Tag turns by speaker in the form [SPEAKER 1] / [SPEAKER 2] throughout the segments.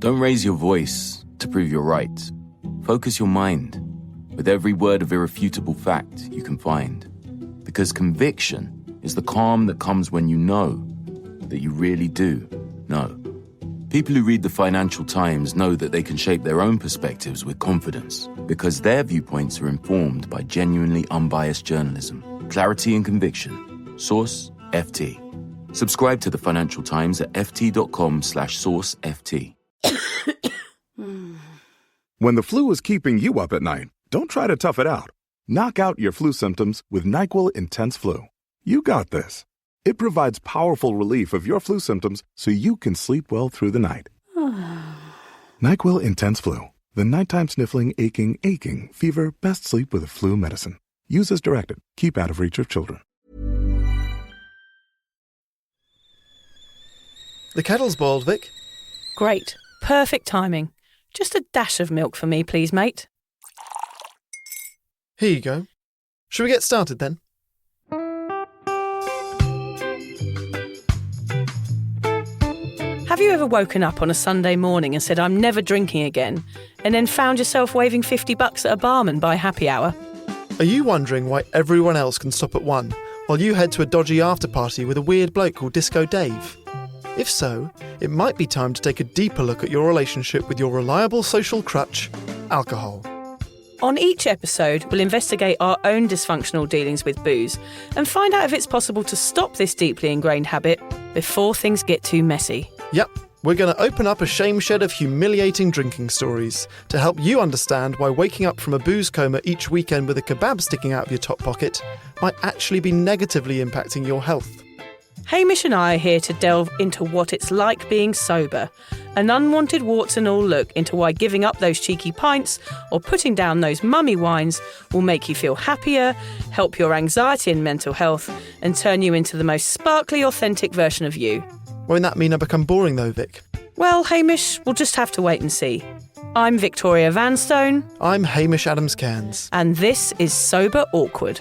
[SPEAKER 1] Don't raise your voice to prove you're right. Focus your mind with every word of irrefutable fact you can find. Because conviction is the calm that comes when you know that you really do know. People who read the Financial Times know that they can shape their own perspectives with confidence because their viewpoints are informed by genuinely unbiased journalism. Clarity and conviction. Source, FT. Subscribe to the Financial Times at ft.com/sourceft.
[SPEAKER 2] When the flu is keeping you up at night, don't try to tough it out. Knock out your flu symptoms with NyQuil Intense Flu. You got this. It provides powerful relief of your flu symptoms so you can sleep well through the night. NyQuil Intense Flu. The nighttime sniffling, aching, fever, best sleep with a flu medicine. Use as directed. Keep out of reach of children.
[SPEAKER 3] The kettle's boiled, Vic.
[SPEAKER 4] Great. Perfect timing. Just a dash of milk for me, please, mate.
[SPEAKER 3] Here you go. Shall we get started then?
[SPEAKER 4] Have you ever woken up on a Sunday morning and said, I'm never drinking again, and then found yourself waving $50 at a barman by happy hour?
[SPEAKER 3] Are you wondering why everyone else can stop at 1 while you head to a dodgy after-party with a weird bloke called Disco Dave? If so, it might be time to take a deeper look at your relationship with your reliable social crutch, alcohol.
[SPEAKER 4] On each episode, we'll investigate our own dysfunctional dealings with booze and find out if it's possible to stop this deeply ingrained habit before things get too messy.
[SPEAKER 3] Yep, we're going to open up a shame shed of humiliating drinking stories to help you understand why waking up from a booze coma each weekend with a kebab sticking out of your top pocket might actually be negatively impacting your health.
[SPEAKER 4] Hamish and I are here to delve into what it's like being sober, an unwanted warts and all look into why giving up those cheeky pints or putting down those mummy wines will make you feel happier, help your anxiety and mental health, and turn you into the most sparkly, authentic version of you.
[SPEAKER 3] Won't that mean I become boring though, Vic?
[SPEAKER 4] Well, Hamish, we'll just have to wait and see. I'm Victoria Vanstone.
[SPEAKER 3] I'm Hamish Adams-Cairns.
[SPEAKER 4] And this is Sober Awkward.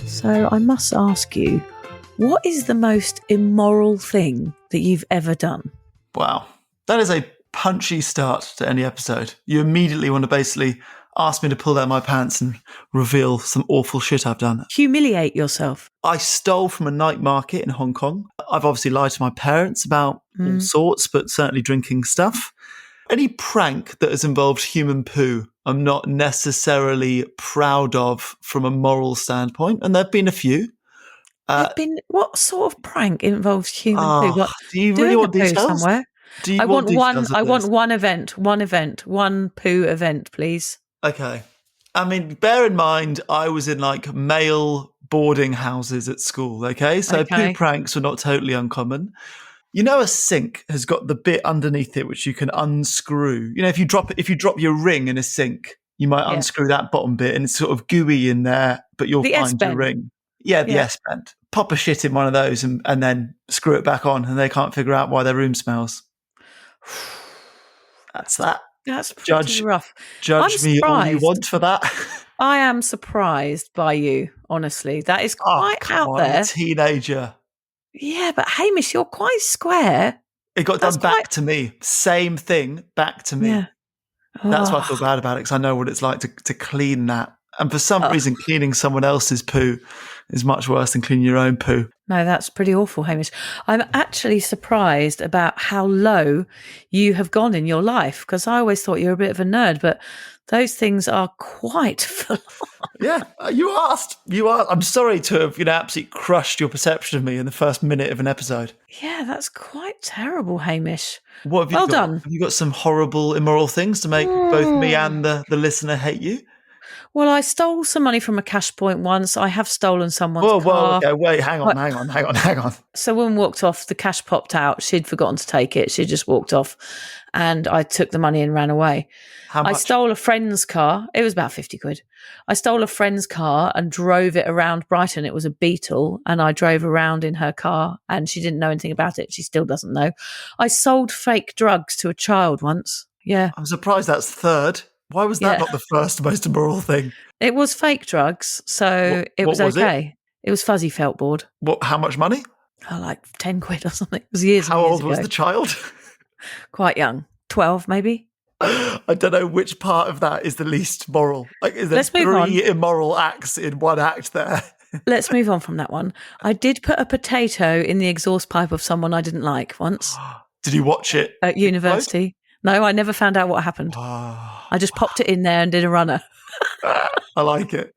[SPEAKER 4] So I must ask you, what is the most immoral thing that you've ever done?
[SPEAKER 5] Wow. That is a punchy start to any episode. You immediately want to basically ask me to pull down my pants and reveal some awful shit I've done.
[SPEAKER 4] Humiliate yourself.
[SPEAKER 5] I stole from a night market in Hong Kong. I've obviously lied to my parents about all sorts, but certainly drinking stuff. Any prank that has involved human poo, I'm not necessarily proud of from a moral standpoint, and there have been a few.
[SPEAKER 4] What sort of prank involves human poo? What,
[SPEAKER 5] do you really want
[SPEAKER 4] poo
[SPEAKER 5] details?
[SPEAKER 4] Somewhere?
[SPEAKER 5] Do you
[SPEAKER 4] I want
[SPEAKER 5] details
[SPEAKER 4] one poo event, please.
[SPEAKER 5] Okay. I mean, bear in mind, I was in like male boarding houses at school, okay? So poo pranks were not totally uncommon. You know, a sink has got the bit underneath it which you can unscrew. You know, if you drop your ring in a sink, you might unscrew that bottom bit and it's sort of gooey in there, but you'll find your ring. Yeah, the S-bend. Pop a shit in one of those and then screw it back on and they can't figure out why their room smells. That's that.
[SPEAKER 4] That's pretty rough.
[SPEAKER 5] Judge me all you want for that.
[SPEAKER 4] I am surprised by you, honestly. That is quite out there.
[SPEAKER 5] A teenager.
[SPEAKER 4] Yeah, but Hamish, you're quite square.
[SPEAKER 5] It got done back to me. Same thing, back to me. Yeah. That's why I feel bad about it, because I know what it's like to clean that. And for some reason, cleaning someone else's poo is much worse than cleaning your own poo.
[SPEAKER 4] No, that's pretty awful, Hamish. I'm actually surprised about how low you have gone in your life, because I always thought you were a bit of a nerd, but those things are quite full on.
[SPEAKER 5] Yeah, you asked. I'm sorry to have absolutely crushed your perception of me in the first minute of an episode.
[SPEAKER 4] Yeah, that's quite terrible, Hamish.
[SPEAKER 5] What have you got?
[SPEAKER 4] Done.
[SPEAKER 5] Have you got some horrible, immoral things to make both me and the listener hate you?
[SPEAKER 4] Well, I stole some money from a cash point once. I have stolen someone's car.
[SPEAKER 5] Whoa, okay, wait, hang on.
[SPEAKER 4] So when we walked off, the cash popped out. She'd forgotten to take it. She just walked off and I took the money and ran away.
[SPEAKER 5] How much?
[SPEAKER 4] I stole a friend's car. It was about 50 quid. I stole a friend's car and drove it around Brighton. It was a Beetle and I drove around in her car and she didn't know anything about it. She still doesn't know. I sold fake drugs to a child once. Yeah.
[SPEAKER 5] I'm surprised that's third. Why was that not the first most immoral thing?
[SPEAKER 4] It was fake drugs, so it was okay. It was fuzzy felt board.
[SPEAKER 5] What? How much money?
[SPEAKER 4] like 10 quid or something. It was years
[SPEAKER 5] How
[SPEAKER 4] and years
[SPEAKER 5] old was
[SPEAKER 4] ago.
[SPEAKER 5] the child?
[SPEAKER 4] Quite young. 12 maybe.
[SPEAKER 5] I don't know which part of that is the least moral. Like, is there
[SPEAKER 4] Let's move on.
[SPEAKER 5] 3 immoral acts in one act there?
[SPEAKER 4] Let's move on from that one. I did put a potato in the exhaust pipe of someone I didn't like once.
[SPEAKER 5] Did you watch it
[SPEAKER 4] at university? No, I never found out what happened. I just popped it in there and did a runner.
[SPEAKER 5] I like it.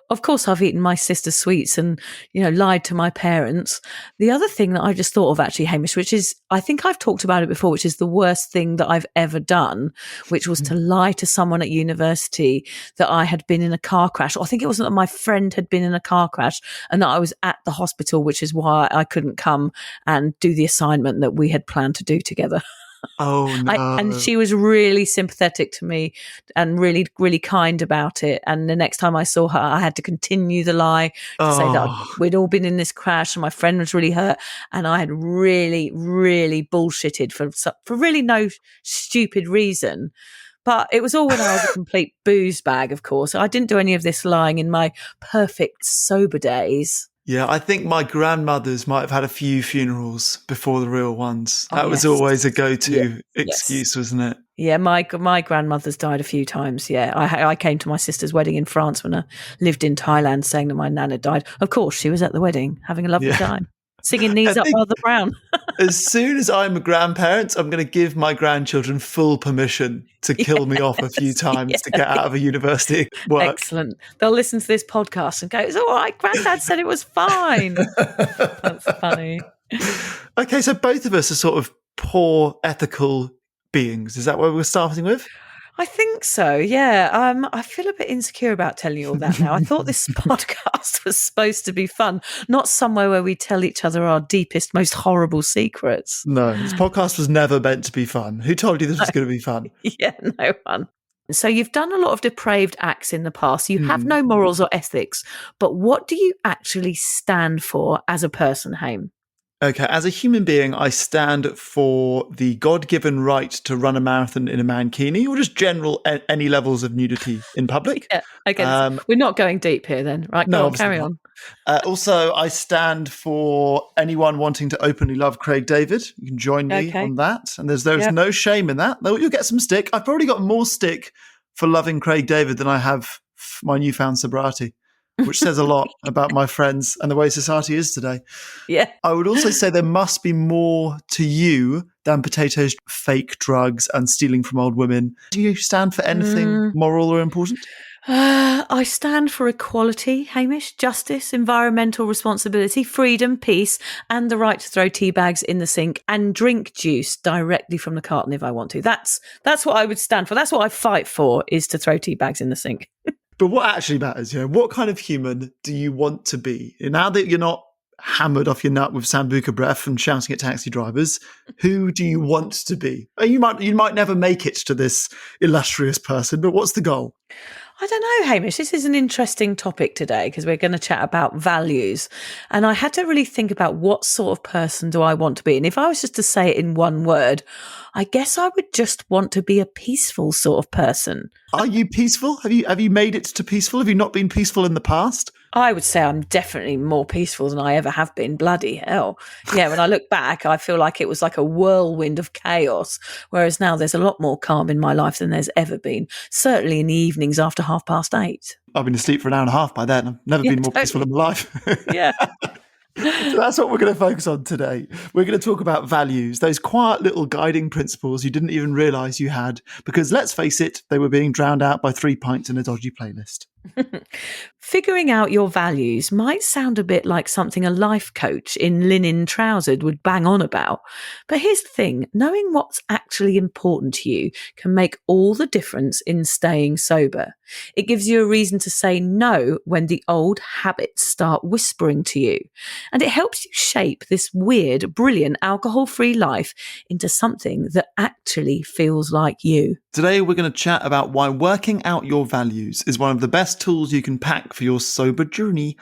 [SPEAKER 4] Of course, I've eaten my sister's sweets and, lied to my parents. The other thing that I just thought of actually, Hamish, which is, I think I've talked about it before, which is the worst thing that I've ever done, which was to lie to someone at university that I had been in a car crash. Or I think it was that my friend had been in a car crash and that I was at the hospital, which is why I couldn't come and do the assignment that we had planned to do together.
[SPEAKER 5] Oh, no.
[SPEAKER 4] And she was really sympathetic to me and really, really kind about it. And the next time I saw her, I had to continue the lie to say that we'd all been in this crash and my friend was really hurt. And I had really, really bullshitted for really no stupid reason. But it was all when I was a complete booze bag, of course. I didn't do any of this lying in my perfect sober days.
[SPEAKER 5] Yeah, I think my grandmothers might have had a few funerals before the real ones. That was always a go-to excuse, wasn't it?
[SPEAKER 4] Yeah, my grandmother's died a few times. Yeah, I came to my sister's wedding in France when I lived in Thailand, saying that my nan had died. Of course, she was at the wedding, having a lovely time, singing Knees Up Mother Brown.
[SPEAKER 5] As soon as I'm a grandparent, I'm going to give my grandchildren full permission to kill me off a few times to get out of a university work.
[SPEAKER 4] Excellent. They'll listen to this podcast and go, "It's all right, Granddad said it was fine." That's funny.
[SPEAKER 5] Okay, so both of us are sort of poor ethical beings. Is that what we're starting with?
[SPEAKER 4] I think so, yeah. I feel a bit insecure about telling you all that now. I thought this podcast was supposed to be fun, not somewhere where we tell each other our deepest, most horrible secrets.
[SPEAKER 5] No, this podcast was never meant to be fun. Who told you this was going to be fun?
[SPEAKER 4] Yeah, no one. So you've done a lot of depraved acts in the past. You have no morals or ethics. But what do you actually stand for as a person, Haim?
[SPEAKER 5] Okay, as a human being, I stand for the God-given right to run a marathon in a mankini, or just general any levels of nudity in public.
[SPEAKER 4] Yeah, okay. We're not going deep here then, right?
[SPEAKER 5] No,
[SPEAKER 4] carry on.
[SPEAKER 5] Also, I stand for anyone wanting to openly love Craig David. You can join me on that. And there's no shame in that. You'll get some stick. I've probably got more stick for loving Craig David than I have my newfound sobriety, which says a lot about my friends and the way society is today.
[SPEAKER 4] Yeah.
[SPEAKER 5] I would also say there must be more to you than potatoes, fake drugs, and stealing from old women. Do you stand for anything moral or important?
[SPEAKER 4] I stand for equality, Hamish, justice, environmental responsibility, freedom, peace, and the right to throw tea bags in the sink and drink juice directly from the carton if I want to. That's what I would stand for. That's what I fight for, is to throw tea bags in the sink.
[SPEAKER 5] But what actually matters, what kind of human do you want to be? Now that you're not hammered off your nut with Sambuca breath and shouting at taxi drivers, who do you want to be? You might never make it to this illustrious person, but what's the goal?
[SPEAKER 4] I don't know, Hamish. This is an interesting topic today because we're going to chat about values. And I had to really think about what sort of person do I want to be. And if I was just to say it in one word, I guess I would just want to be a peaceful sort of person.
[SPEAKER 5] Are you peaceful? Have you made it to peaceful? Have you not been peaceful in the past?
[SPEAKER 4] I would say I'm definitely more peaceful than I ever have been. Bloody hell. Yeah, when I look back, I feel like it was like a whirlwind of chaos, whereas now there's a lot more calm in my life than there's ever been, certainly in the evenings after 8:30.
[SPEAKER 5] I've been asleep for an hour and a half by then. I've never been more peaceful in my life.
[SPEAKER 4] Yeah.
[SPEAKER 5] So that's what we're going to focus on today. We're going to talk about values, those quiet little guiding principles you didn't even realise you had, because let's face it, they were being drowned out by 3 pints in a dodgy playlist.
[SPEAKER 4] Figuring out your values might sound a bit like something a life coach in linen trousered would bang on about. But here's the thing, knowing what's actually important to you can make all the difference in staying sober. It gives you a reason to say no when the old habits start whispering to you. And it helps you shape this weird, brilliant, alcohol-free life into something that actually feels like you.
[SPEAKER 5] Today, we're going to chat about why working out your values is one of the best tools you can pack for your sober journey.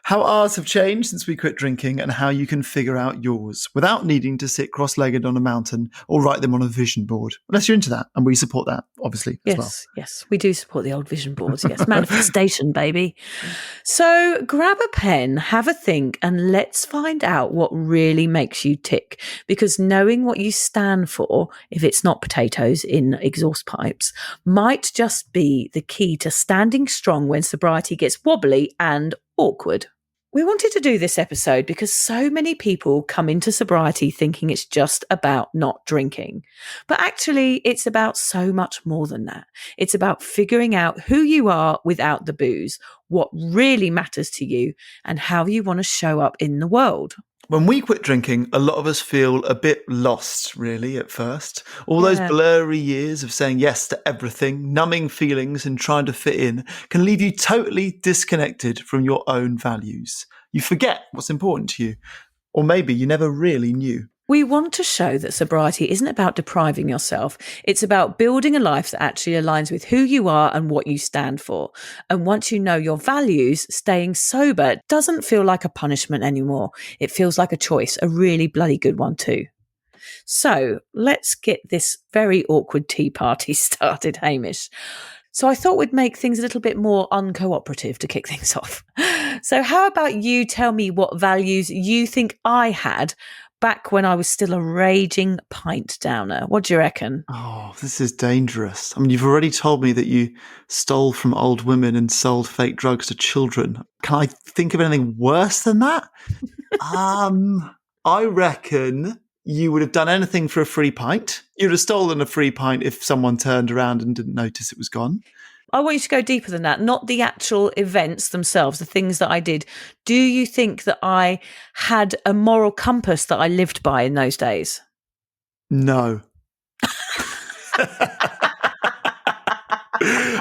[SPEAKER 5] how ours have changed since we quit drinking and how you can figure out yours without needing to sit cross-legged on a mountain or write them on a vision board. Unless you're into that, and we support that, obviously, as well.
[SPEAKER 4] Yes, we do support the old vision boards. Yes, manifestation, baby. So grab a pen, have a think, and let's find out what really makes you tick. Because knowing what you stand for, if it's not potatoes in exhaust pipes, might just be the key to standing strong when sobriety gets wobbly and awkward. We wanted to do this episode because so many people come into sobriety thinking it's just about not drinking. But actually, it's about so much more than that. It's about figuring out who you are without the booze, what really matters to you, and how you want to show up in the world.
[SPEAKER 5] When we quit drinking, a lot of us feel a bit lost, really, at first. All those blurry years of saying yes to everything, numbing feelings and trying to fit in can leave you totally disconnected from your own values. You forget what's important to you, or maybe you never really knew.
[SPEAKER 4] We want to show that sobriety isn't about depriving yourself. It's about building a life that actually aligns with who you are and what you stand for. And once you know your values, staying sober doesn't feel like a punishment anymore. It feels like a choice, a really bloody good one too. So let's get this very awkward tea party started, Hamish. So I thought we'd make things a little bit more uncooperative to kick things off. So how about you tell me what values you think I had back when I was still a raging pint downer? What do you reckon?
[SPEAKER 5] Oh, this is dangerous. I mean, you've already told me that you stole from old women and sold fake drugs to children. Can I think of anything worse than that? I reckon you would have done anything for a free pint. You'd have stolen a free pint if someone turned around and didn't notice it was gone.
[SPEAKER 4] I want you to go deeper than that, not the actual events themselves, the things that I did. Do you think that I had a moral compass that I lived by in those days?
[SPEAKER 5] No.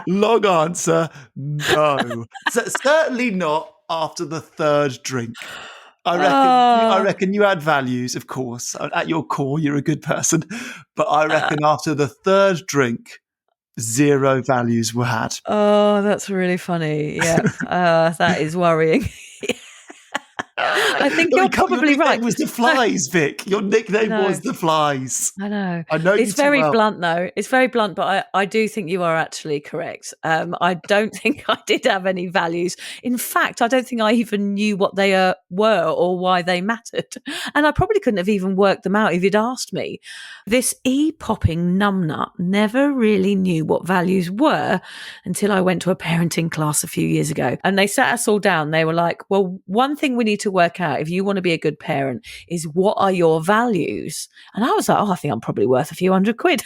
[SPEAKER 5] Long answer, no. Certainly not after the third drink. I reckon you had values, of course. At your core, you're a good person. But I reckon after the third drink, zero values were had.
[SPEAKER 4] Oh, that's really funny. Yeah, that is worrying. I think you're probably right.
[SPEAKER 5] Your nickname was the Flies, Vic. Your nickname was the Flies.
[SPEAKER 4] I know.
[SPEAKER 5] I know.
[SPEAKER 4] It's very blunt, though. It's very blunt, but I do think you are actually correct. I don't think I did have any values. In fact, I don't think I even knew what they were or why they mattered. And I probably couldn't have even worked them out if you'd asked me. This e-popping numbnut never really knew what values were until I went to a parenting class a few years ago. And they sat us all down. They were like, well, one thing we need to work out if you want to be a good parent is what are your values? And I was like, I think I'm probably worth a few £100.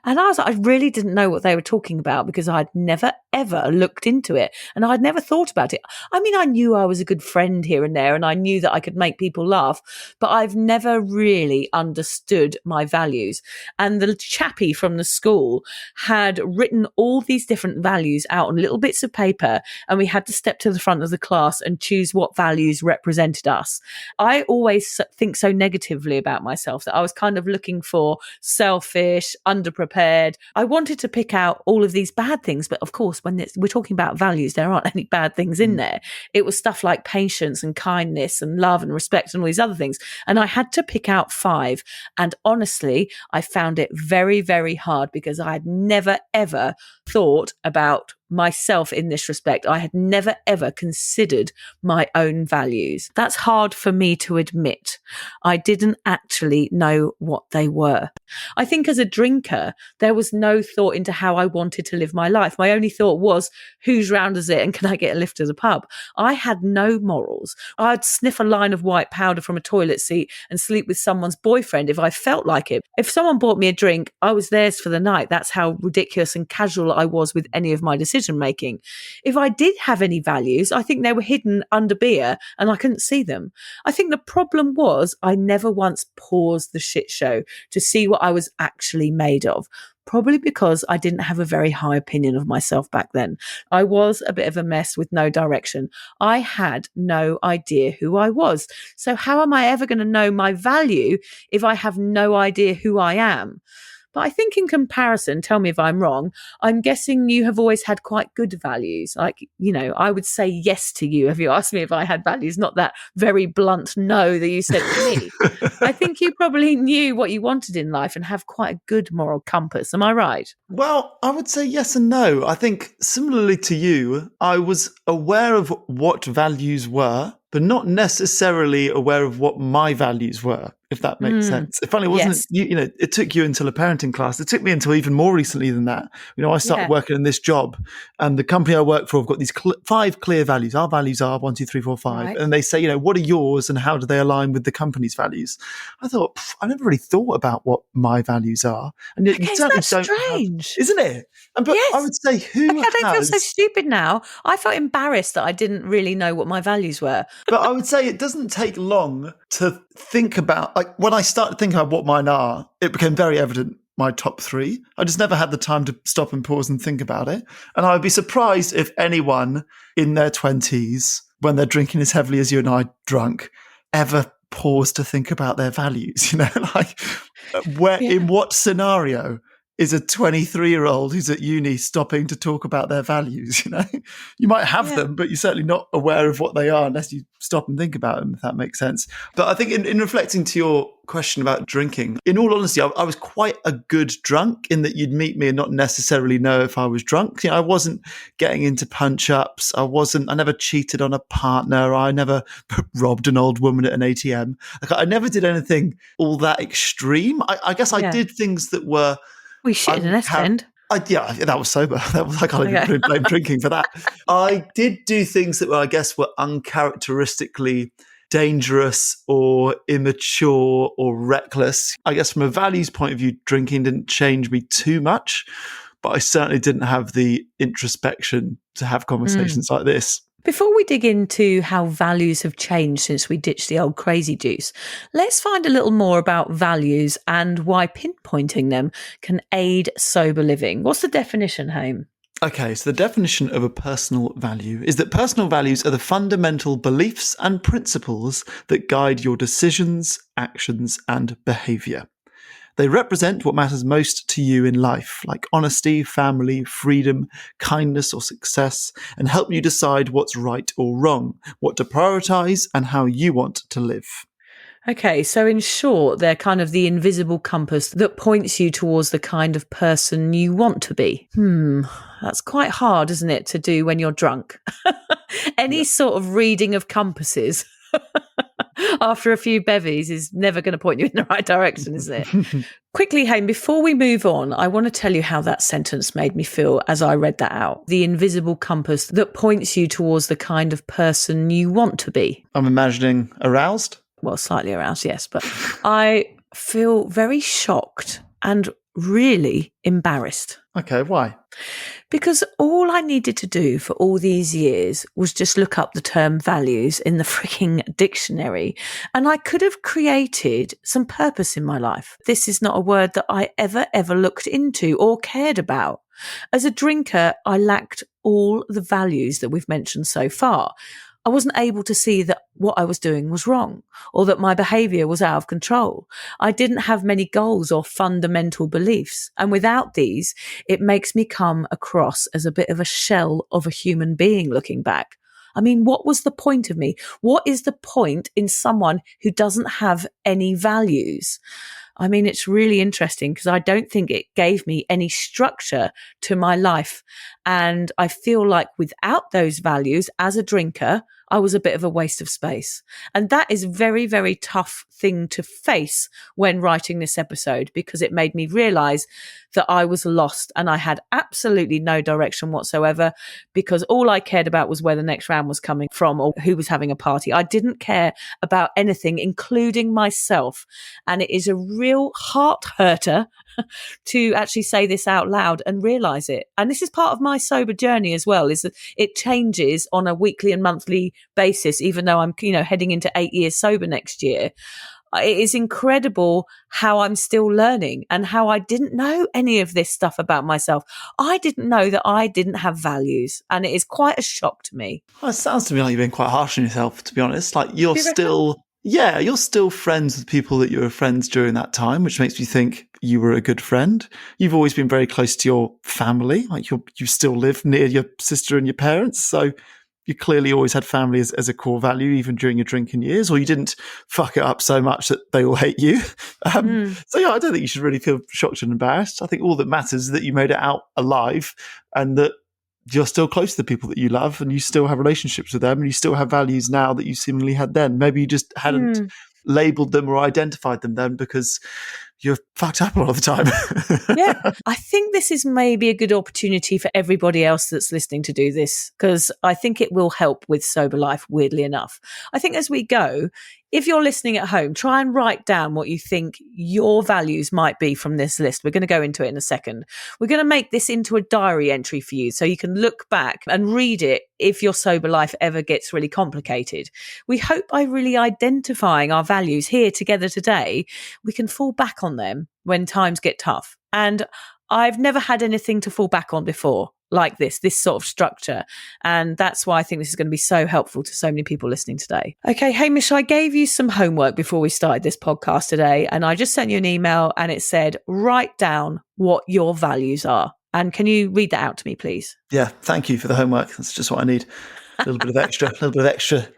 [SPEAKER 4] And I was like, I really didn't know what they were talking about because I'd never, ever looked into it. And I'd never thought about it. I mean, I knew I was a good friend here and there, and I knew that I could make people laugh, but I've never really understood my values. And the chappie from the school had written all these different values out on little bits of paper, and we had to step to the front of the class and choose what values represented us. I always think so negatively about myself that I was kind of looking for selfish, underprepared. I wanted to pick out all of these bad things, but of course, when we're talking about values, there aren't any bad things in there. It was stuff like patience and kindness and love and respect and all these other things. And I had to pick out 5. And honestly, I found it very, very hard because I had never, ever thought about myself in this respect. I had never ever considered my own values. That's hard for me to admit. I didn't actually know what they were. I think as a drinker, there was no thought into how I wanted to live my life. My only thought was, whose round is it and can I get a lift to the pub? I had no morals. I'd sniff a line of white powder from a toilet seat and sleep with someone's boyfriend if I felt like it. If someone bought me a drink, I was theirs for the night. That's how ridiculous and casual I was with any of my decision making. If I did have any values, I think they were hidden under beer and I couldn't see them. I think the problem was I never once paused the shit show to see what I was actually made of. Probably because I didn't have a very high opinion of myself back then. I was a bit of a mess with no direction. I had no idea who I was. So how am I ever going to know my value if I have no idea who I am? But I think in comparison, tell me if I'm wrong, I'm guessing you have always had quite good values. Like, I would say yes to you if you asked me if I had values, not that very blunt no that you said to me. I think you probably knew what you wanted in life and have quite a good moral compass. Am I right?
[SPEAKER 5] Well, I would say yes and no. I think similarly to you, I was aware of what values were, but not necessarily aware of what my values were, if that makes sense. If only it wasn't,
[SPEAKER 4] Yes.
[SPEAKER 5] it took you until a parenting class. It took me until even more recently than that. I started working in this job, and the company I work for have got these 5 clear values. Our values are 1, 2, 3, 4, 5.
[SPEAKER 4] Right.
[SPEAKER 5] And they say, what are yours and how do they align with the company's values? I thought, I never really thought about what my values are. And yet you certainly
[SPEAKER 4] that's
[SPEAKER 5] don't
[SPEAKER 4] strange.
[SPEAKER 5] isn't it? But
[SPEAKER 4] Yes.
[SPEAKER 5] I would say
[SPEAKER 4] I don't feel so stupid now. I felt embarrassed that I didn't really know what my values were.
[SPEAKER 5] But I would say it doesn't take long to think about, like when I started thinking about what mine are, it became very evident my top 3. I just never had the time to stop and pause and think about it. And I would be surprised if anyone in their 20s, when they're drinking as heavily as you and I drunk, ever pause to think about their values, like in what scenario is a 23-year-old who's at uni stopping to talk about their values? You might have them, but you're certainly not aware of what they are unless you stop and think about them, if that makes sense. But I think in reflecting to your question about drinking, in all honesty, I was quite a good drunk in that you'd meet me and not necessarily know if I was drunk. I wasn't getting into punch-ups. I never cheated on a partner. I never robbed an old woman at an ATM. Like, I never did anything all that extreme. I guess I did things that were...
[SPEAKER 4] We shit in an West End.
[SPEAKER 5] That was sober. I can't even blame drinking for that. I did do things that were uncharacteristically dangerous or immature or reckless. I guess from a values point of view, drinking didn't change me too much, but I certainly didn't have the introspection to have conversations like this.
[SPEAKER 4] Before we dig into how values have changed since we ditched the old crazy juice, let's find a little more about values and why pinpointing them can aid sober living. What's the definition, Hame?
[SPEAKER 5] Okay, so the definition of a personal value is that personal values are the fundamental beliefs and principles that guide your decisions, actions, and behaviour. They represent what matters most to you in life, like honesty, family, freedom, kindness, or success, and help you decide what's right or wrong, what to prioritise, and how you want to live.
[SPEAKER 4] Okay, so in short, they're kind of the invisible compass that points you towards the kind of person you want to be. That's quite hard, isn't it, to do when you're drunk? Any sort of reading of compasses after a few bevies is never going to point you in the right direction, is it? Quickly, Hayne, before we move on, I want to tell you how that sentence made me feel as I read that out. The invisible compass that points you towards the kind of person you want to be.
[SPEAKER 5] I'm imagining aroused.
[SPEAKER 4] Well, slightly aroused, yes, but I feel very shocked and really embarrassed.
[SPEAKER 5] Okay, why?
[SPEAKER 4] Because all I needed to do for all these years was just look up the term values in the freaking dictionary, and I could have created some purpose in my life. This is not a word that I ever looked into or cared about. As a drinker, I lacked all the values that we've mentioned so far. I wasn't able to see that what I was doing was wrong or that my behaviour was out of control. I didn't have many goals or fundamental beliefs. And without these, it makes me come across as a bit of a shell of a human being looking back. I mean, what was the point of me? What is the point in someone who doesn't have any values? I mean, it's really interesting because I don't think it gave me any structure to my life. And I feel like without those values as a drinker, I was a bit of a waste of space. And that is a very, very tough thing to face when writing this episode, because it made me realize that I was lost and I had absolutely no direction whatsoever, because all I cared about was where the next round was coming from or who was having a party. I didn't care about anything, including myself. And it is a real heart hurter to actually say this out loud and realize it. And this is part of my sober journey as well, is that it changes on a weekly and monthly basis, even though I'm, heading into 8 years sober next year. It is incredible how I'm still learning and how I didn't know any of this stuff about myself. I didn't know that I didn't have values, and it is quite a shock to me.
[SPEAKER 5] Well, it sounds to me like you've been quite harsh on yourself, to be honest. Like you're still Yeah, you're still friends with people that you were friends during that time, which makes me think you were a good friend. You've always been very close to your family. Like you still live near your sister and your parents. So you clearly always had family as a core value, even during your drinking years, or you didn't fuck it up so much that they all hate you. So yeah, I don't think you should really feel shocked and embarrassed. I think all that matters is that you made it out alive and that you're still close to the people that you love and you still have relationships with them and you still have values now that you seemingly had then. Maybe you just hadn't labeled them or identified them then because you're fucked up a lot of the time.
[SPEAKER 4] Yeah, I think this is maybe a good opportunity for everybody else that's listening to do this, because I think it will help with sober life, weirdly enough. I think as we go, if you're listening at home, try and write down what you think your values might be from this list. We're going to go into it in a second. We're going to make this into a diary entry for you so you can look back and read it if your sober life ever gets really complicated. We hope by really identifying our values here together today, we can fall back on them when times get tough. And I've never had anything to fall back on before like this sort of structure. And that's why I think this is going to be so helpful to so many people listening today. Okay, Hamish, I gave you some homework before we started this podcast today, and I just sent you an email and it said, write down what your values are. And can you read that out to me, please?
[SPEAKER 5] Yeah, thank you for the homework. That's just what I need. A little bit of extra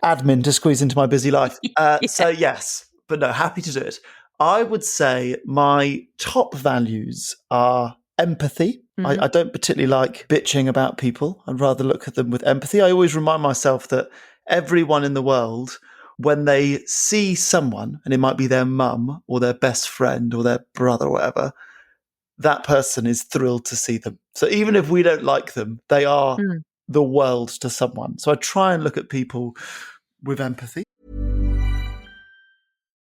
[SPEAKER 5] admin to squeeze into my busy life. So yes, but no, happy to do it. I would say my top values are empathy. I don't particularly like bitching about people. I'd rather look at them with empathy. I always remind myself that everyone in the world, when they see someone, and it might be their mum or their best friend or their brother or whatever, that person is thrilled to see them. So even if we don't like them, they are the world to someone. So I try and look at people with empathy.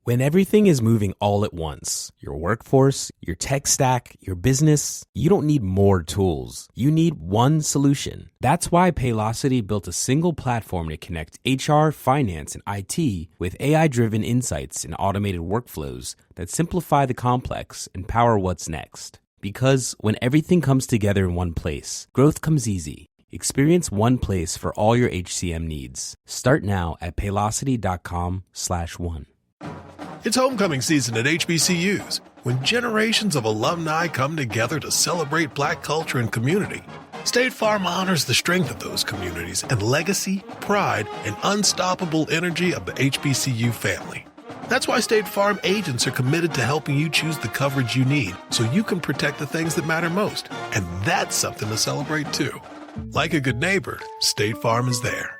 [SPEAKER 6] When everything is moving all at once, your workforce, your tech stack, your business, you don't need more tools. You need one solution. That's why Paylocity built a single platform to connect HR, finance, and IT with AI-driven insights and automated workflows that simplify the complex and power what's next. Because when everything comes together in one place, growth comes easy. Experience one place for all your HCM needs. Start now at Paylocity.com/one.
[SPEAKER 7] It's homecoming season at HBCUs, when generations of alumni come together to celebrate Black culture and community. State Farm honors the strength of those communities and legacy, pride, and unstoppable energy of the HBCU family. That's why State Farm agents are committed to helping you choose the coverage you need so you can protect the things that matter most. And that's something to celebrate too. Like a good neighbor, State Farm is there.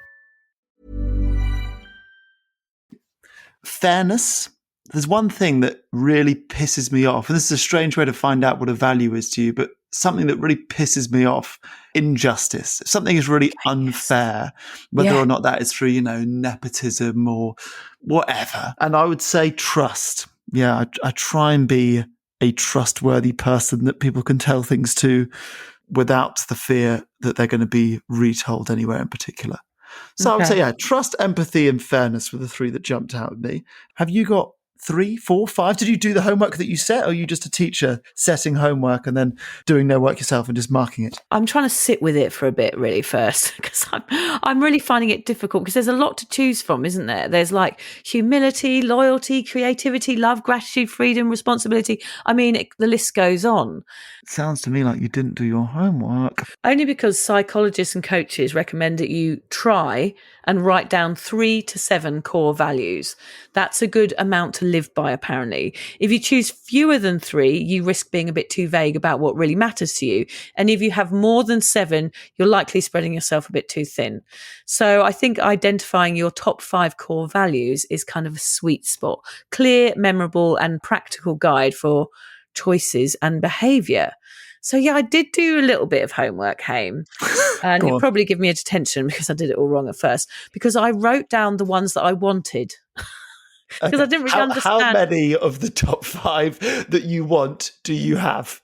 [SPEAKER 5] Fairness. There's one thing that really pisses me off, and this is a strange way to find out what a value is to you, but something that really pisses me off: injustice. If something is really unfair, whether or not that is through, nepotism or whatever. And I would say trust. Yeah, I try and be a trustworthy person that people can tell things to without the fear that they're going to be retold anywhere in particular. So I would say, trust, empathy, and fairness were the three that jumped out at me. Have you got 3, 4, 5? Did you do the homework that you set, or are you just a teacher setting homework and then doing no work yourself and just marking it?
[SPEAKER 4] I'm trying to sit with it for a bit really first, because I'm really finding it difficult, because there's a lot to choose from, isn't there? There's like humility, loyalty, creativity, love, gratitude, freedom, responsibility. I mean, the list goes on.
[SPEAKER 5] It sounds to me like you didn't do your homework.
[SPEAKER 4] Only because psychologists and coaches recommend that you try and write down 3 to 7 core values. That's a good amount to live by, apparently. If you choose fewer than 3, you risk being a bit too vague about what really matters to you. And if you have more than 7, you're likely spreading yourself a bit too thin. So I think identifying your top 5 core values is kind of a sweet spot. Clear, memorable, and practical guide for choices and behaviour. So yeah, I did do a little bit of homework, Haim, and you'll probably give me a detention because I did it all wrong at first, because I wrote down the ones that I wanted. Because I didn't really understand.
[SPEAKER 5] How many of the top 5 that you want do you have?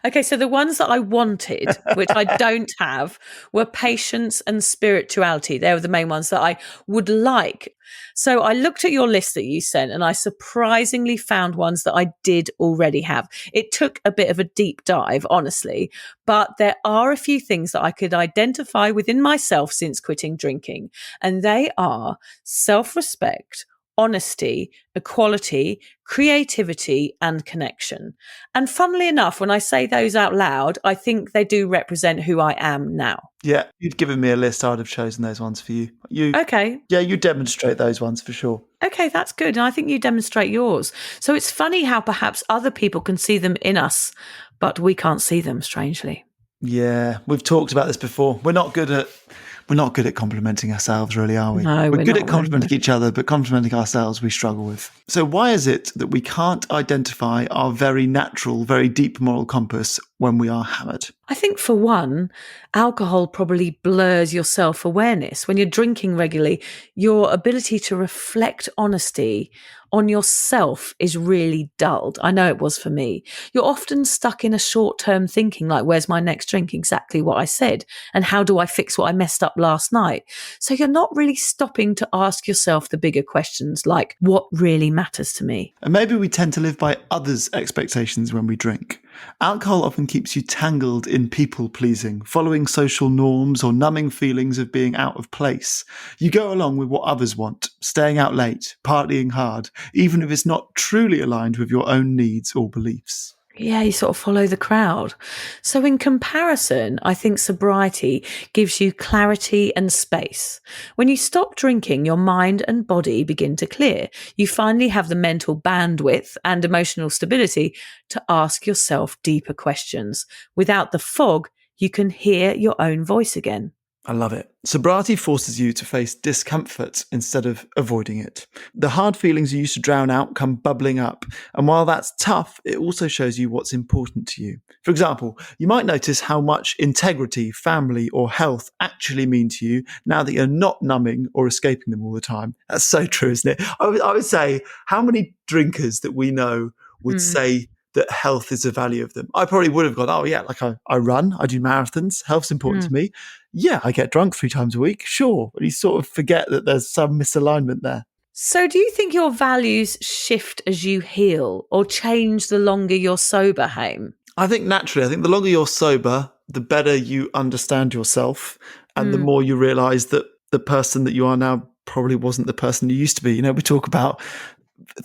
[SPEAKER 4] Okay, so the ones that I wanted, which I don't have, were patience and spirituality. They were the main ones that I would like. So I looked at your list that you sent, and I surprisingly found ones that I did already have. It took a bit of a deep dive, honestly, but there are a few things that I could identify within myself since quitting drinking, and they are self-respect, honesty, equality, creativity, and connection. And funnily enough, when I say those out loud, I think they do represent who I am now.
[SPEAKER 5] Yeah, you'd given me a list, I'd have chosen those ones for you.
[SPEAKER 4] Okay.
[SPEAKER 5] Yeah, you demonstrate those ones for sure.
[SPEAKER 4] Okay, that's good. And I think you demonstrate yours. So it's funny how perhaps other people can see them in us, but we can't see them, strangely.
[SPEAKER 5] Yeah, we've talked about this before. We're not good at complimenting ourselves, really, are we?
[SPEAKER 4] No,
[SPEAKER 5] we're good
[SPEAKER 4] not
[SPEAKER 5] at complimenting
[SPEAKER 4] really.
[SPEAKER 5] each other, but complimenting ourselves we struggle with. So why is it that we can't identify our very natural, very deep moral compass when we are hammered?
[SPEAKER 4] I think for one, alcohol probably blurs your self-awareness. When you're drinking regularly, your ability to reflect honesty on yourself is really dulled. I know it was for me. You're often stuck in a short-term thinking like, where's my next drink? Exactly what I said. And how do I fix what I messed up last night? So you're not really stopping to ask yourself the bigger questions like, what really matters to me?
[SPEAKER 5] And maybe we tend to live by others' expectations when we drink. Alcohol often keeps you tangled in people-pleasing, following social norms or numbing feelings of being out of place. You go along with what others want, staying out late, partying hard, even if it's not truly aligned with your own needs or beliefs.
[SPEAKER 4] Yeah, you sort of follow the crowd. So in comparison, I think sobriety gives you clarity and space. When you stop drinking, your mind and body begin to clear. You finally have the mental bandwidth and emotional stability to ask yourself deeper questions. Without the fog, you can hear your own voice again.
[SPEAKER 5] I love it. Sobriety forces you to face discomfort instead of avoiding it. The hard feelings you used to drown out come bubbling up. And while that's tough, it also shows you what's important to you. For example, you might notice how much integrity, family, or health actually mean to you now that you're not numbing or escaping them all the time. That's so true, isn't it? I would say, how many drinkers that we know would say that health is a value of them? I probably would have gone, oh yeah, like I run, I do marathons, health's important to me. Yeah, I get drunk 3 times a week, sure. But you sort of forget that there's some misalignment there.
[SPEAKER 4] So do you think your values shift as you heal or change the longer you're sober, Hame?
[SPEAKER 5] I think naturally, the longer you're sober, the better you understand yourself and the more you realise that the person that you are now probably wasn't the person you used to be. You know, we talk about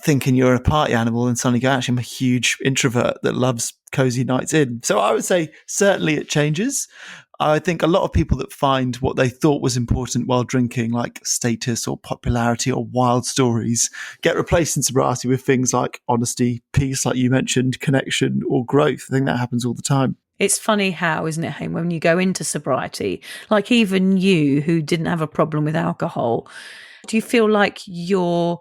[SPEAKER 5] thinking you're a party animal and suddenly go, actually, I'm a huge introvert that loves cozy nights in. So I would say certainly it changes. I think a lot of people that find what they thought was important while drinking, like status or popularity or wild stories, get replaced in sobriety with things like honesty, peace, like you mentioned, connection or growth. I think that happens all the time.
[SPEAKER 4] It's funny how, isn't it, Hame, when you go into sobriety, like even you who didn't have a problem with alcohol, do you feel like your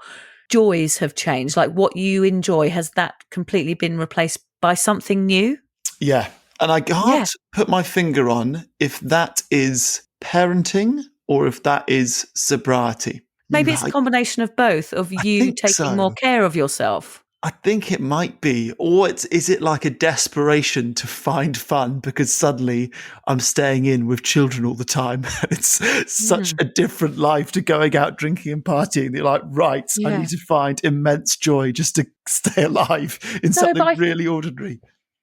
[SPEAKER 4] joys have changed? Like what you enjoy, has that completely been replaced by something new?
[SPEAKER 5] Yeah. And I can't put my finger on if that is parenting or if that is sobriety.
[SPEAKER 4] Maybe it's a combination of both, of you taking more care of yourself.
[SPEAKER 5] I think it might be. Or is it like a desperation to find fun because suddenly I'm staying in with children all the time? It's such a different life to going out drinking and partying. You're like, right, I need to find immense joy just to stay alive in something really ordinary.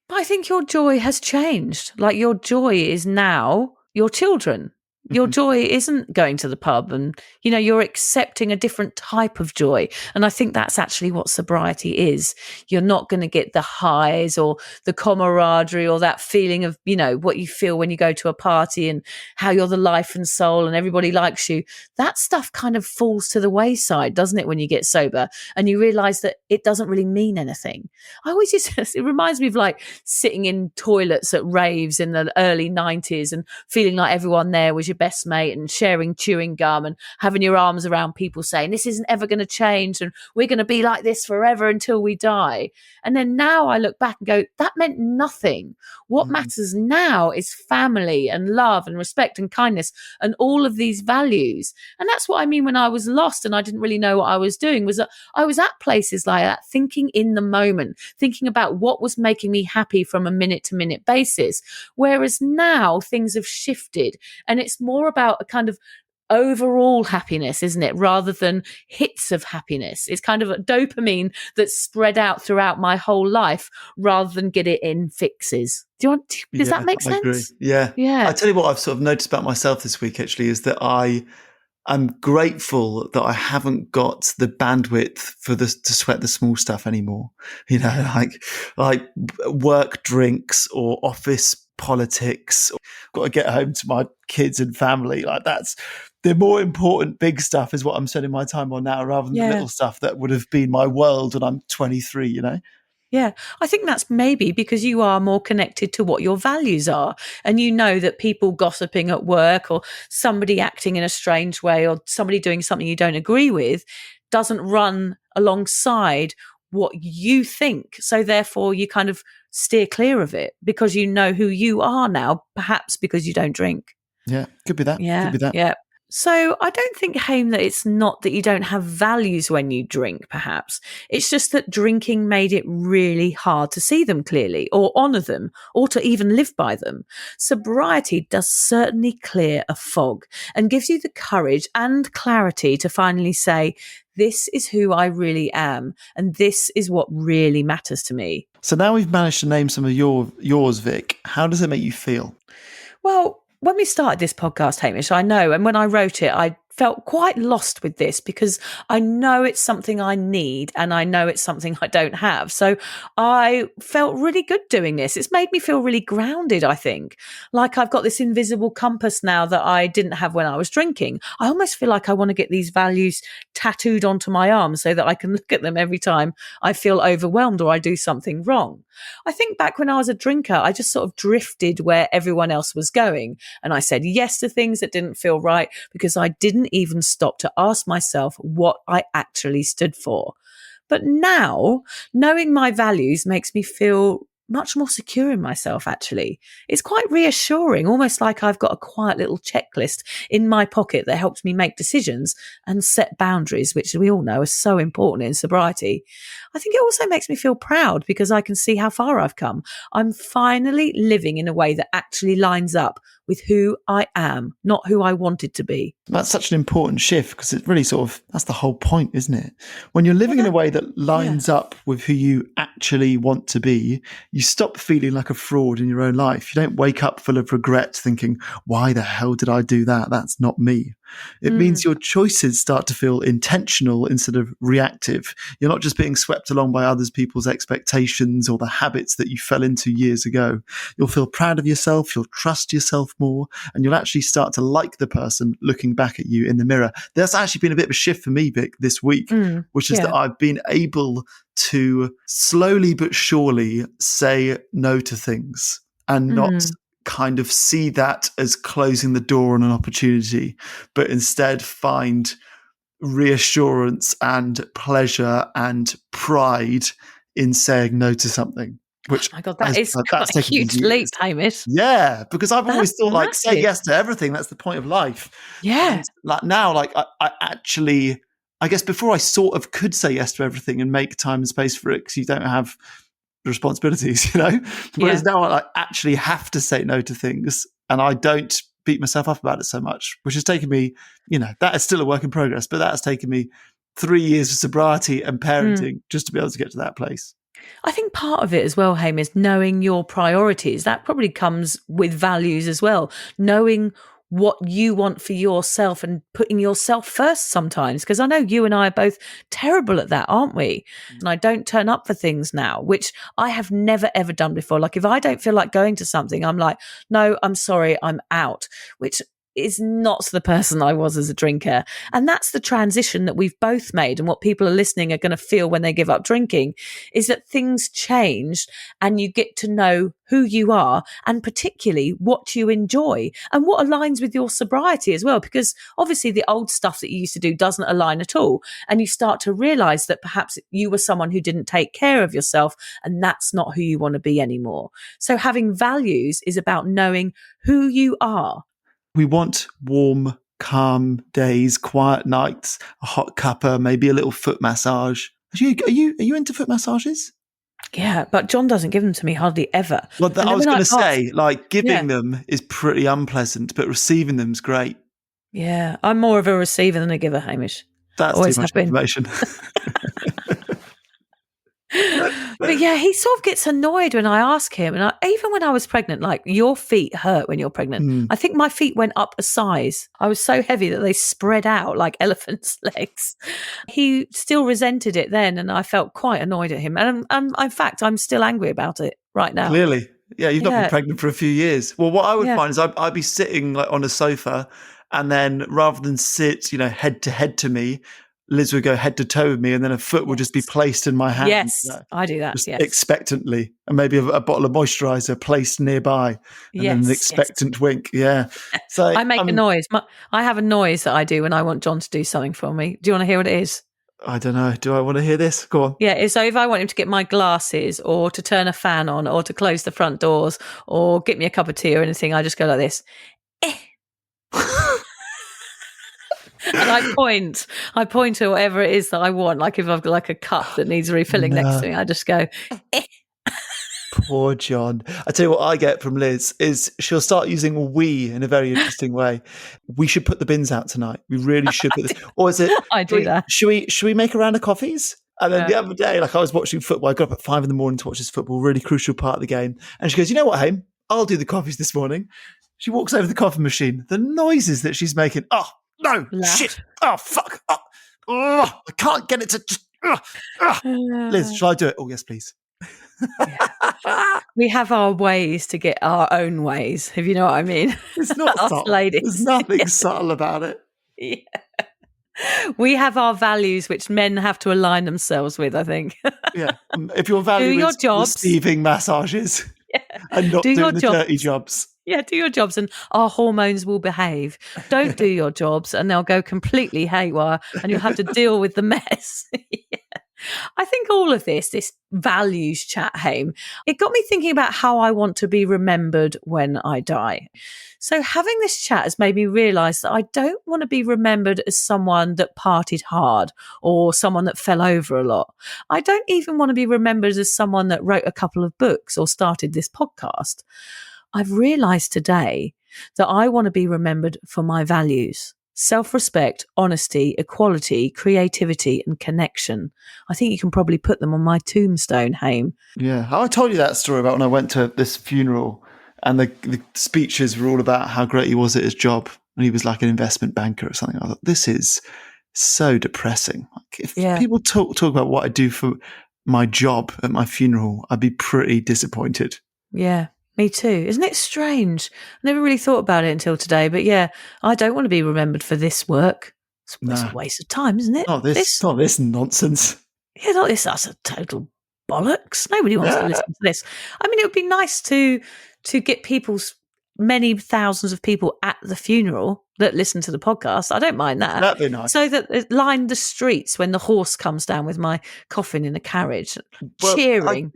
[SPEAKER 4] But I think your joy has changed. Like your joy is now your children. Your joy isn't going to the pub and, you know, you're accepting a different type of joy. And I think that's actually what sobriety is. You're not going to get the highs or the camaraderie or that feeling of, you know, what you feel when you go to a party and how you're the life and soul and everybody likes you. That stuff kind of falls to the wayside, doesn't it, when you get sober and you realize that it doesn't really mean anything. I always it reminds me of like sitting in toilets at raves in the early 90s and feeling like everyone there was your best mate and sharing chewing gum and having your arms around people saying this isn't ever going to change and we're going to be like this forever until we die. And then now I look back and go, that meant nothing. What matters now is family and love and respect and kindness and all of these values. And that's what I mean when I was lost and I didn't really know what I was doing, was that I was at places like that, thinking in the moment, thinking about what was making me happy from a minute to minute basis. Whereas now things have shifted and it's more about a kind of overall happiness, isn't it? Rather than hits of happiness. It's kind of a dopamine that's spread out throughout my whole life rather than get it in fixes. Does that make sense?
[SPEAKER 5] I agree. Yeah. I tell you what I've sort of noticed about myself this week actually is that I I'm grateful that I haven't got the bandwidth to sweat the small stuff anymore. You know, like work drinks or office politics. Got to get home to my kids and family. Like that's the more important big stuff is what I'm spending my time on now, rather than the little stuff that would have been my world when I'm 23. You know.
[SPEAKER 4] Yeah, I think that's maybe because you are more connected to what your values are. And you know that people gossiping at work or somebody acting in a strange way or somebody doing something you don't agree with doesn't run alongside what you think. So therefore you kind of steer clear of it because you know who you are now, perhaps because you don't drink.
[SPEAKER 5] Yeah, could be that.
[SPEAKER 4] Yeah,
[SPEAKER 5] could be that.
[SPEAKER 4] Yeah. So I don't think, Haim, that it's not that you don't have values when you drink, perhaps. It's just that drinking made it really hard to see them clearly or honour them or to even live by them. Sobriety does certainly clear a fog and gives you the courage and clarity to finally say, this is who I really am and this is what really matters to me.
[SPEAKER 5] So now we've managed to name some of yours, Vic. How does it make you feel?
[SPEAKER 4] Well, when we started this podcast, Hamish, I know, and when I wrote it, I felt quite lost with this because I know it's something I need and I know it's something I don't have. So I felt really good doing this. It's made me feel really grounded, I think. Like I've got this invisible compass now that I didn't have when I was drinking. I almost feel like I want to get these values tattooed onto my arm so that I can look at them every time I feel overwhelmed or I do something wrong. I think back when I was a drinker, I just sort of drifted where everyone else was going. And I said yes to things that didn't feel right because I didn't even stop to ask myself what I actually stood for. But now, knowing my values makes me feel much more secure in myself, actually. It's quite reassuring, almost like I've got a quiet little checklist in my pocket that helps me make decisions and set boundaries, which we all know are so important in sobriety. I think it also makes me feel proud because I can see how far I've come. I'm finally living in a way that actually lines up with who I am, not who I wanted to be.
[SPEAKER 5] That's such an important shift because it's really that's the whole point, isn't it? When you're living in a way that lines up with who you actually want to be, you stop feeling like a fraud in your own life. You don't wake up full of regret thinking, why the hell did I do that? That's not me. It means your choices start to feel intentional instead of reactive. You're not just being swept along by other people's expectations or the habits that you fell into years ago. You'll feel proud of yourself, you'll trust yourself more, and you'll actually start to like the person looking back at you in the mirror. There's actually been a bit of a shift for me, Vic, this week, which is that I've been able to slowly but surely say no to things and not kind of see that as closing the door on an opportunity, but instead find reassurance and pleasure and pride in saying no to something. Which
[SPEAKER 4] oh my God, that's a huge leap, Hamish.
[SPEAKER 5] Yeah, because I've always thought like say yes to everything. That's the point of life.
[SPEAKER 4] Yeah.
[SPEAKER 5] And like now, like I actually, I guess before I sort of could say yes to everything and make time and space for it because you don't have responsibilities, you know. Whereas now I actually have to say no to things, and I don't beat myself up about it so much, which has taken me, you know, that is still a work in progress, but that has taken me 3 years of sobriety and parenting just to be able to get to that place.
[SPEAKER 4] I think part of it as well, Haim, is knowing your priorities. That probably comes with values as well. Knowing what you want for yourself and putting yourself first sometimes. Because I know you and I are both terrible at that, aren't we? And I don't turn up for things now, which I have never, ever done before. Like if I don't feel like going to something, I'm like, no, I'm sorry, I'm out, which is not the person I was as a drinker. And that's the transition that we've both made. And what people are listening are going to feel when they give up drinking is that things change and you get to know who you are and particularly what you enjoy and what aligns with your sobriety as well. Because obviously the old stuff that you used to do doesn't align at all. And you start to realize that perhaps you were someone who didn't take care of yourself and that's not who you want to be anymore. So having values is about knowing who you are.
[SPEAKER 5] We want warm, calm days, quiet nights, a hot cuppa, maybe a little foot massage. Are you into foot massages?
[SPEAKER 4] Yeah, but John doesn't give them to me hardly ever.
[SPEAKER 5] Well, I was going to say, like, giving them is pretty unpleasant, but receiving them is great.
[SPEAKER 4] Yeah, I'm more of a receiver than a giver, Hamish.
[SPEAKER 5] That's
[SPEAKER 4] always
[SPEAKER 5] too much information.
[SPEAKER 8] But yeah, he sort of gets annoyed when I ask him. And even when I was pregnant, like, your feet hurt when you're pregnant. I think my feet went up a size. I was so heavy that they spread out like elephant's legs. He still resented it then, and I felt quite annoyed at him. And in fact, I'm still angry about it right now.
[SPEAKER 5] Clearly. Yeah, you've not been pregnant for a few years. Well, what I would find is I'd be sitting like on a sofa, and then rather than sit, head to head to me, Liz would go head to toe with me, and then a foot would just be placed in my hand.
[SPEAKER 8] Yes, I do that.
[SPEAKER 5] Just expectantly, and maybe a bottle of moisturiser placed nearby, and then an expectant wink. Yeah. So
[SPEAKER 8] I make a noise. I have a noise that I do when I want John to do something for me. Do you want to hear what it is?
[SPEAKER 5] I don't know. Do I want to hear this? Go on.
[SPEAKER 8] Yeah, so if I want him to get my glasses or to turn a fan on or to close the front doors or get me a cup of tea or anything, I just go like this. And I point to whatever it is that I want. Like if I've got like a cup that needs refilling next to me, I just go,
[SPEAKER 5] Poor John. I tell you what I get from Liz is she'll start using we in a very interesting way. We should put the bins out tonight. We really should put this. Or is it?
[SPEAKER 8] I do that.
[SPEAKER 5] Should we make a round of coffees? And then the other day, like I was watching football. I got up at 5 a.m. to watch this football, really crucial part of the game. And she goes, "You know what, Haim? I'll do the coffees this morning." She walks over to the coffee machine. The noises that she's making. Oh, no, shit. Oh, fuck. I can't get it to just. Liz, shall I do it? Oh, yes, please.
[SPEAKER 8] We have our ways to get our own ways, if you know what I mean.
[SPEAKER 5] It's not subtle.
[SPEAKER 8] Ladies.
[SPEAKER 5] There's nothing subtle about it.
[SPEAKER 8] Yeah. We have our values which men have to align themselves with, I think.
[SPEAKER 5] Yeah. If your value is receiving massages and not doing the dirty jobs.
[SPEAKER 8] Yeah, do your jobs and our hormones will behave. Don't do your jobs and they'll go completely haywire and you'll have to deal with the mess. I think all of this values chat, Haim, it got me thinking about how I want to be remembered when I die. So having this chat has made me realise that I don't want to be remembered as someone that partied hard or someone that fell over a lot. I don't even want to be remembered as someone that wrote a couple of books or started this podcast. I've realised today that I want to be remembered for my values. Self-respect, honesty, equality, creativity and connection. I think you can probably put them on my tombstone, Haim.
[SPEAKER 5] Yeah, I told you that story about when I went to this funeral and the speeches were all about how great he was at his job and he was like an investment banker or something. I thought, this is so depressing. Like, if people talk about what I do for my job at my funeral, I'd be pretty disappointed.
[SPEAKER 8] Yeah. Me too. Isn't it strange? I never really thought about it until today. But yeah, I don't want to be remembered for this work. It's a waste of time, isn't it?
[SPEAKER 5] Not this nonsense.
[SPEAKER 8] Yeah, not this. That's a total bollocks. Nobody wants to listen to this. I mean, it would be nice to get many thousands of people at the funeral that listen to the podcast. I don't mind that.
[SPEAKER 5] That'd be nice.
[SPEAKER 8] So that it lined the streets when the horse comes down with my coffin in a carriage, cheering.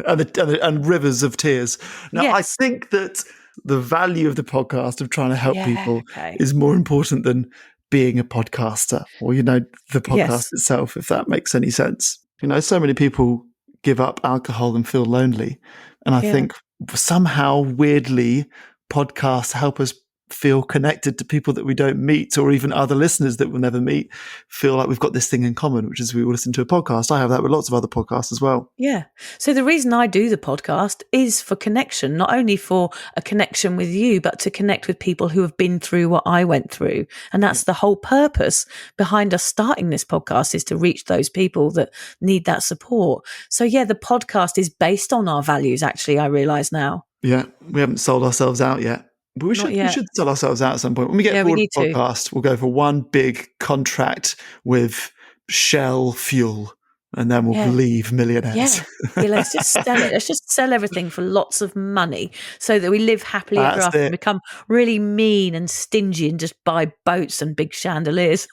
[SPEAKER 5] and rivers of tears. Now, I think that the value of the podcast of trying to help people is more important than being a podcaster or, the podcast itself, if that makes any sense. So many people give up alcohol and feel lonely. And I think somehow, weirdly, podcasts help us feel connected to people that we don't meet, or even other listeners that we'll never meet, feel like we've got this thing in common, which is we all listen to a podcast. I have that with lots of other podcasts as well.
[SPEAKER 8] Yeah. So the reason I do the podcast is for connection, not only for a connection with you, but to connect with people who have been through what I went through. And that's the whole purpose behind us starting this podcast, is to reach those people that need that support. So yeah, the podcast is based on our values, actually, I realise now.
[SPEAKER 5] Yeah. We haven't sold ourselves out yet. But we should sell ourselves out at some point. When we get bored of the podcast, we'll go for one big contract with Shell Fuel, and then we'll leave millionaires.
[SPEAKER 8] Yeah, let's just sell it. Let's just sell everything for lots of money so that we live happily ever after and become really mean and stingy and just buy boats and big chandeliers.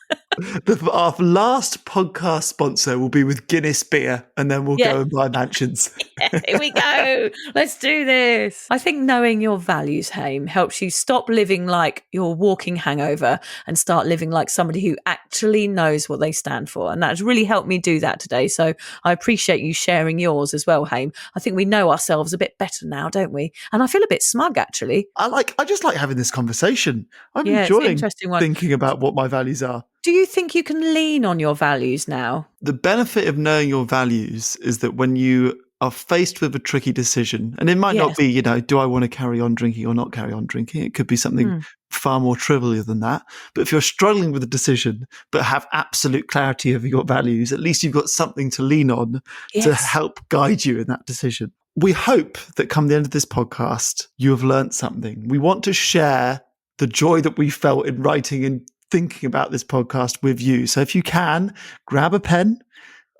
[SPEAKER 5] Our last podcast sponsor will be with Guinness beer, and then we'll go and buy mansions.
[SPEAKER 8] Here we go. Let's do this. I think knowing your values, Haim, helps you stop living like you're walking hangover and start living like somebody who actually knows what they stand for. And that's really helped me do that today. So I appreciate you sharing yours as well, Haim. I think we know ourselves a bit better now, don't we? And I feel a bit smug, actually.
[SPEAKER 5] I just like having this conversation. I'm enjoying thinking about what my values are.
[SPEAKER 8] Do you think you can lean on your values now?
[SPEAKER 5] The benefit of knowing your values is that when you are faced with a tricky decision, and it might not be, do I want to carry on drinking or not carry on drinking? It could be something far more trivial than that. But if you're struggling with a decision, but have absolute clarity of your values, at least you've got something to lean on to help guide you in that decision. We hope that come the end of this podcast, you have learned something. We want to share the joy that we felt in writing and thinking about this podcast with you. So if you can, grab a pen.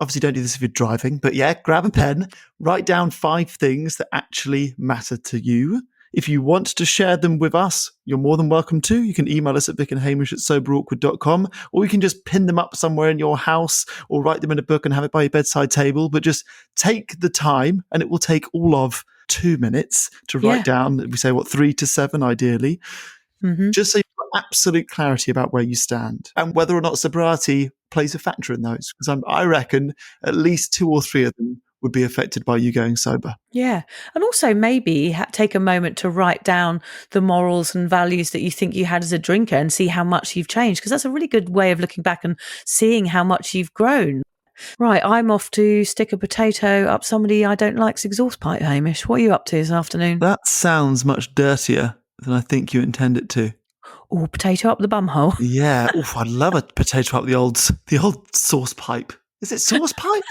[SPEAKER 5] Obviously, don't do this if you're driving, but grab a pen, write down 5 things that actually matter to you. If you want to share them with us, you're more than welcome to. You can email us at vicandhamish@soberawkward.com, or you can just pin them up somewhere in your house or write them in a book and have it by your bedside table. But just take the time, and it will take all of 2 minutes to write down, we say, 3 to 7 ideally, just so you've got absolute clarity about where you stand and whether or not sobriety plays a factor in those. Because I reckon at least 2 or 3 of them would be affected by you going sober.
[SPEAKER 8] Yeah. And also maybe take a moment to write down the morals and values that you think you had as a drinker and see how much you've changed, because that's a really good way of looking back and seeing how much you've grown. Right, I'm off to stick a potato up somebody I don't like's exhaust pipe, Hamish. What are you up to this afternoon?
[SPEAKER 5] That sounds much dirtier than I think you intend it to.
[SPEAKER 8] Oh, potato up the bumhole.
[SPEAKER 5] Yeah. Oof, I'd love a potato up the old sauce pipe. Is it sauce pipe?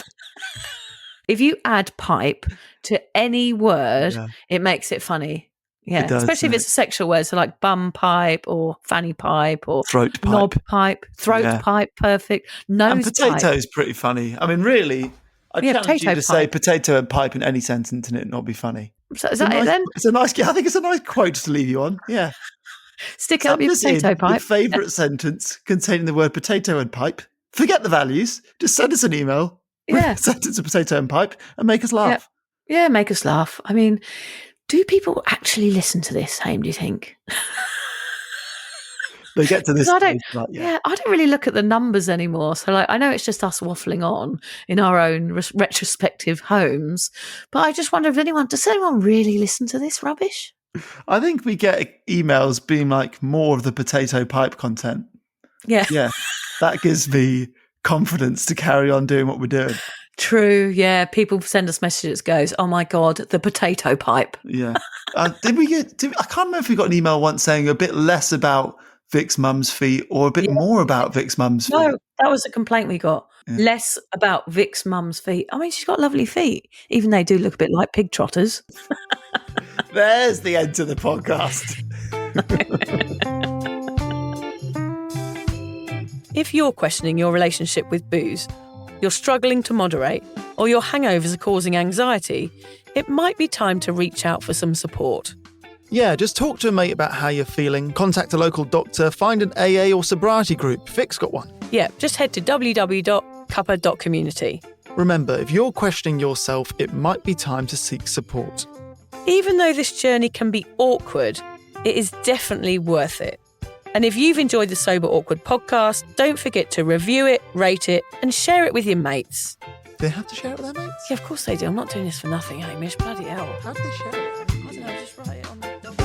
[SPEAKER 8] If you add pipe to any word, it makes it funny. Yeah, especially if it's a sexual word, so like bum pipe or fanny pipe or
[SPEAKER 5] throat pipe.
[SPEAKER 8] Knob pipe, throat pipe, perfect. Nose
[SPEAKER 5] and potato
[SPEAKER 8] pipe.
[SPEAKER 5] is pretty funny. I mean, really, I challenge you to say potato and pipe in any sentence and it not be funny.
[SPEAKER 8] So is that it then?
[SPEAKER 5] It's a nice. I think it's a nice quote to leave you on. Yeah.
[SPEAKER 8] Stick up your potato pipe.
[SPEAKER 5] Your favourite sentence containing the word potato and pipe. Forget the values. Just send us an email.
[SPEAKER 8] Yeah.
[SPEAKER 5] Sentence of potato and pipe and make us laugh.
[SPEAKER 8] Yeah, make us laugh. I mean, do people actually listen to this, Haim, do you think?
[SPEAKER 5] They get to this.
[SPEAKER 8] I don't really look at the numbers anymore. So I know it's just us waffling on in our own retrospective homes, but I just wonder does anyone really listen to this rubbish?
[SPEAKER 5] I think we get emails being like more of the potato pipe content.
[SPEAKER 8] Yeah.
[SPEAKER 5] Yeah. That gives me confidence to carry on doing what we're doing.
[SPEAKER 8] True. Yeah. People send us messages goes, oh my God, the potato pipe.
[SPEAKER 5] Yeah. I can't remember if we got an email once saying a bit less about Vic's mum's feet or a bit more about Vic's mum's feet.
[SPEAKER 8] No, that was a complaint we got. Yeah. Less about Vic's mum's feet. I mean, she's got lovely feet, even they do look a bit like pig trotters.
[SPEAKER 5] There's the end to the podcast.
[SPEAKER 4] If you're questioning your relationship with booze, you're struggling to moderate, or your hangovers are causing anxiety, it might be time to reach out for some support.
[SPEAKER 3] Yeah, just talk to a mate about how you're feeling, contact a local doctor, find an AA or sobriety group. Vic's got one.
[SPEAKER 4] Yeah, just head to www.cuppa.community.
[SPEAKER 3] Remember, if you're questioning yourself, it might be time to seek support.
[SPEAKER 4] Even though this journey can be awkward, it is definitely worth it. And if you've enjoyed the Sober Awkward podcast, don't forget to review it, rate it, and share it with your mates.
[SPEAKER 3] They have to share it with their mates?
[SPEAKER 4] Yeah, of course they do. I'm not doing this for nothing, Hamish. Bloody hell.
[SPEAKER 3] How do they share it?
[SPEAKER 4] I don't know, just write it on the document.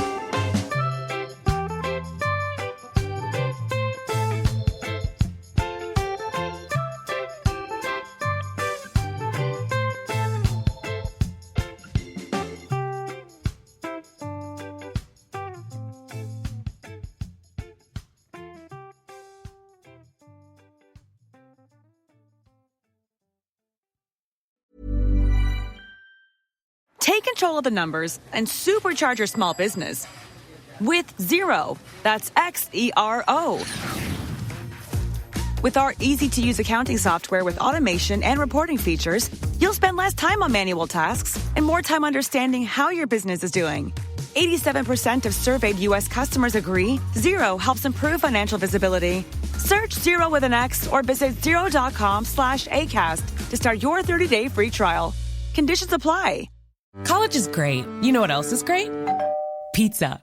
[SPEAKER 9] Take control of the numbers and supercharge your small business with Xero. That's Xero. With our easy-to-use accounting software with automation and reporting features, you'll spend less time on manual tasks and more time understanding how your business is doing. 87% of surveyed U.S. customers agree Xero helps improve financial visibility. Search Xero with an X or visit Xero.com/ACAST to start your 30-day free trial. Conditions apply.
[SPEAKER 10] College is great. You know what else is great? Pizza.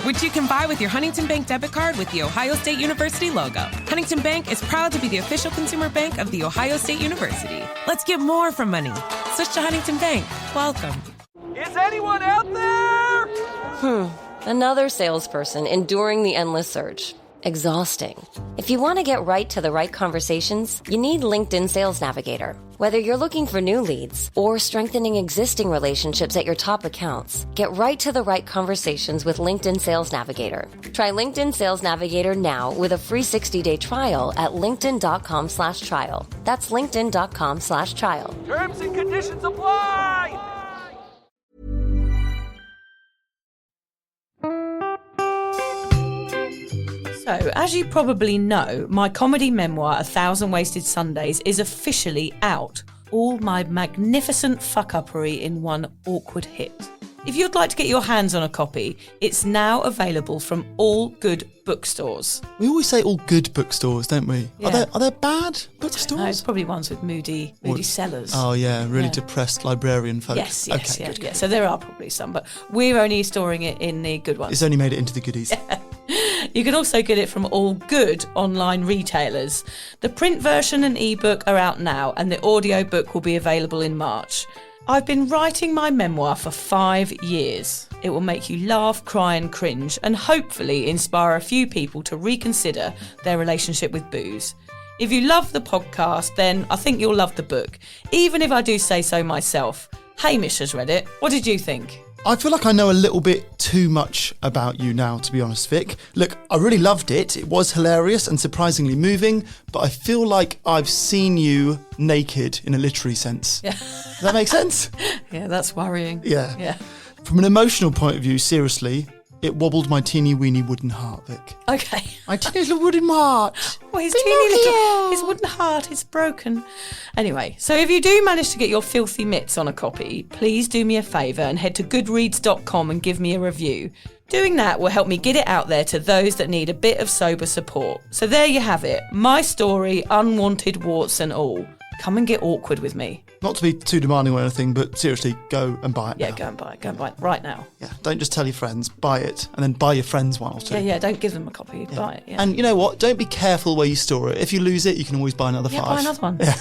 [SPEAKER 10] Which you can buy with your Huntington Bank debit card with the Ohio State University logo. Huntington Bank is proud to be the official consumer bank of The Ohio State University. Let's get more from money. Switch to Huntington Bank. Welcome.
[SPEAKER 11] Is anyone out there?
[SPEAKER 12] Another salesperson enduring the endless search. Exhausting. If you want to get right to the right conversations, you need LinkedIn Sales Navigator. Whether you're looking for new leads or strengthening existing relationships at your top accounts, get right to the right conversations with LinkedIn Sales Navigator. Try LinkedIn Sales Navigator now with a free 60-day trial at linkedin.com/trial. That's linkedin.com/trial.
[SPEAKER 11] Terms and conditions apply!
[SPEAKER 4] So, as you probably know, my comedy memoir, 1,000 Wasted Sundays, is officially out. All my magnificent fuck-uppery in one awkward hit. If you'd like to get your hands on a copy, it's now available from all good bookstores.
[SPEAKER 3] We always say all good bookstores, don't we?
[SPEAKER 4] Yeah.
[SPEAKER 3] Are there bad bookstores?
[SPEAKER 4] No, it's probably ones with moody sellers.
[SPEAKER 3] Oh yeah, really depressed librarian folk.
[SPEAKER 4] Yes,
[SPEAKER 3] okay,
[SPEAKER 4] good. So there are probably some, but we're only storing it in the good ones.
[SPEAKER 3] It's only made it into the goodies.
[SPEAKER 4] You can also get it from all good online retailers. The print version and ebook are out now, and the audiobook will be available in March. I've been writing my memoir for 5 years. It will make you laugh, cry and cringe, and hopefully inspire a few people to reconsider their relationship with booze. If you love the podcast, then I think you'll love the book, even if I do say so myself. Hamish has read it. What did you think?
[SPEAKER 3] I feel like I know a little bit too much about you now, to be honest, Vic. Look, I really loved it. It was hilarious and surprisingly moving, but I feel like I've seen you naked in a literary sense.
[SPEAKER 4] Yeah.
[SPEAKER 3] Does that make sense?
[SPEAKER 4] Yeah, that's worrying.
[SPEAKER 3] Yeah. From an emotional point of view, seriously, it wobbled my teeny weeny wooden heart, Vic.
[SPEAKER 4] Okay.
[SPEAKER 3] My teeny little wooden heart.
[SPEAKER 4] Well, his wooden heart is broken. Anyway, so if you do manage to get your filthy mitts on a copy, please do me a favour and head to goodreads.com and give me a review. Doing that will help me get it out there to those that need a bit of sober support. So there you have it. My story, unwanted warts and all. Come and get awkward with me.
[SPEAKER 3] Not to be too demanding or anything, but seriously, go and buy it now.
[SPEAKER 4] Go and buy it right now.
[SPEAKER 3] Yeah, don't just tell your friends, buy it, and then buy your friends one or two.
[SPEAKER 4] Yeah, don't give them a copy, buy it. Yeah.
[SPEAKER 3] And you know what? Don't be careful where you store it. If you lose it, you can always buy another 5.
[SPEAKER 4] Buy another one.
[SPEAKER 3] Yeah.